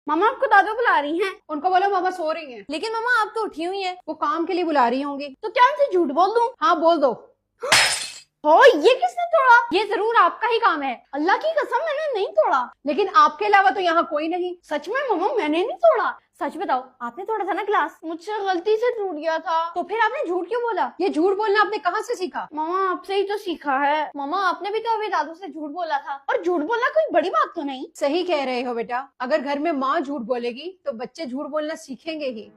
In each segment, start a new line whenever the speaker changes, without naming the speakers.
मामा आपको दादू बुला रही हैं।
उनको बोलो मामा सो रही हैं।
लेकिन मामा आप तो उठी हुई हैं।
वो काम के लिए बुला रही होंगी।
तो क्या उनसे झूठ बोल दूं?
हाँ बोल दो।
हो, ये किसने तोड़ा? ये जरूर आपका ही काम है। अल्लाह की कसम मैंने नहीं तोड़ा।
लेकिन आपके अलावा तो यहाँ कोई नहीं।
सच में मामा मैंने नहीं तोड़ा। सच बताओ, आपने तोड़ा था ना ग्लास? मुझसे गलती से टूट गया था। तो फिर आपने झूठ क्यों बोला?
ये झूठ बोलना आपने कहाँ से सीखा?
मामा आपसे ही तो सीखा है। मामा आपने भी तो अभी दादू से झूठ बोला था, और झूठ बोलना कोई बड़ी बात तो नहीं।
सही कह रहे हो बेटा, अगर घर में माँ झूठ बोलेगी तो बच्चे झूठ बोलना सीखेंगे ही।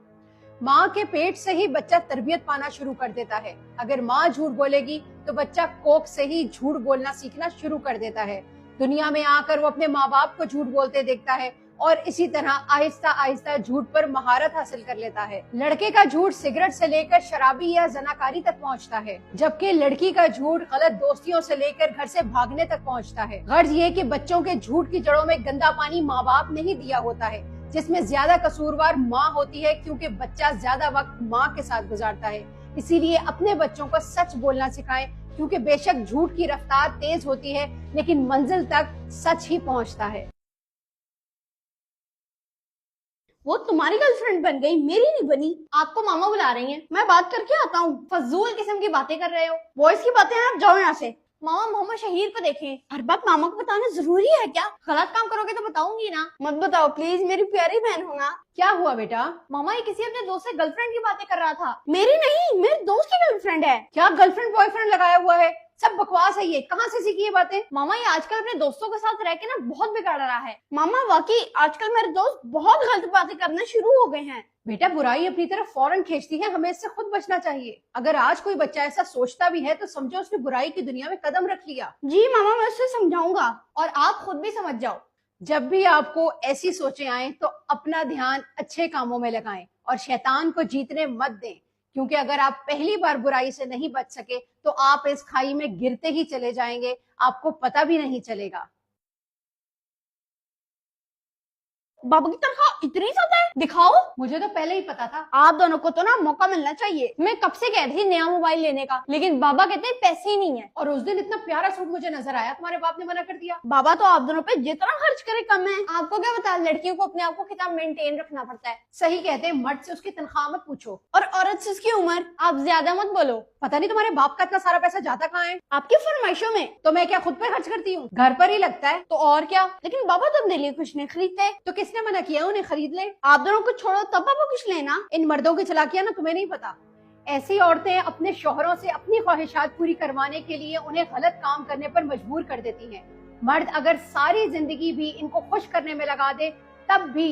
माँ के पेट से ही बच्चा तरबियत पाना शुरू कर देता है। अगर माँ झूठ बोलेगी तो बच्चा कोख से ही झूठ बोलना सीखना शुरू कर देता है। दुनिया में आकर वो अपने माँ बाप को झूठ बोलते देखता है और इसी तरह आहिस्ता आहिस्ता झूठ पर महारत हासिल कर लेता है। लड़के का झूठ सिगरेट से लेकर शराबी या जनाकारी तक पहुंचता है, जबकि लड़की का झूठ गलत दोस्तियों से लेकर घर से भागने तक पहुंचता है। गर्ज ये कि बच्चों के झूठ की जड़ों में गंदा पानी माँ बाप ने ही दिया होता है, जिसमें ज्यादा कसूरवार माँ होती है, क्योंकि बच्चा ज्यादा वक्त माँ के साथ गुजारता है। इसीलिए अपने बच्चों को सच बोलना सिखाएं, क्योंकि बेशक झूठ की रफ्तार तेज होती है लेकिन मंजिल तक सच ही पहुंचता है।
वो तुम्हारी गर्लफ्रेंड बन गई, मेरी नहीं बनी। आपको मामा बुला रही हैं, मैं बात करके आता हूँ। फजूल किस्म की बातें कर रहे हो। वॉइस की बातें हैं, आप जाओ यहाँ से। मामा मोहम्मद शहीर को देखें। हर बात मामा को बताना जरूरी है क्या? गलत काम करोगे तो बताऊंगी ना। मत बताओ प्लीज, मेरी प्यारी बहन हो ना।
क्या हुआ बेटा?
मामा ये किसी अपने दोस्त से गर्लफ्रेंड की बातें कर रहा था। मेरी नहीं, मेरे दोस्त की गर्लफ्रेंड है।
क्या गर्लफ्रेंड बॉयफ्रेंड लगाया हुआ है? सब बकवास है, ये कहाँ से सीखी ये बातें?
मामा ये आजकल अपने दोस्तों के साथ रह के ना बहुत बिगाड़ रहा है। मामा वाकई आजकल मेरे दोस्त बहुत गलत बातें करना शुरू हो गए हैं।
बेटा बुराई अपनी तरफ फौरन खींचती है, हमें इससे खुद बचना चाहिए। अगर आज कोई बच्चा ऐसा सोचता भी है तो समझो उसने बुराई की दुनिया में कदम रख लिया।
जी मामा, मैं उससे समझाऊंगा और आप खुद भी समझ जाओ।
जब भी आपको ऐसी सोचें आए तो अपना ध्यान अच्छे कामों में लगाएं और शैतान को जीतने मत दें, क्योंकि अगर आप पहली बार बुराई से नहीं बच सके तो आप इस खाई में गिरते ही चले जाएंगे, आपको पता भी नहीं चलेगा।
बाबा की तनख्वाह इतनी ज्यादा है? दिखाओ।
मुझे तो पहले ही पता था।
आप दोनों को तो ना मौका मिलना चाहिए। मैं कब से कह रही थी नया मोबाइल लेने का, लेकिन बाबा कहते हैं पैसे ही नहीं है।
और उस दिन इतना प्यारा सूट मुझे नजर आया, तुम्हारे बाप ने मना कर दिया।
बाबा तो आप दोनों पे जितना खर्च करे कम है। आपको क्या पता, लड़कियों को अपने आप को कितना मेंटेन रखना पड़ता है।
सही कहते हैं, मर्द से उसकी तनख्वाह मत पूछो
और औरत से उसकी उम्र। आप ज्यादा मत बोलो।
पता नहीं तुम्हारे बाप का इतना सारा पैसा जाता कहाँ है?
आपकी फरमाइशों में।
तो मैं क्या खुद पे खर्च करती हूँ? घर पर ही लगता है।
तो और क्या, लेकिन बाबा तो अपने लिए कुछ नहीं खरीदते।
तो किसने मना किया उन्हें खरीद ले?
आप दोनों को छोड़ो, तब पापा कुछ लेना।
इन मर्दों की चालाकियां ना तुम्हें नहीं पता। ऐसी औरतें अपने शौहरों से अपनी ख्वाहिशात पूरी करवाने के लिए उन्हें गलत काम करने पर मजबूर कर देती हैं। मर्द अगर सारी जिंदगी भी इनको खुश करने में लगा दे तब भी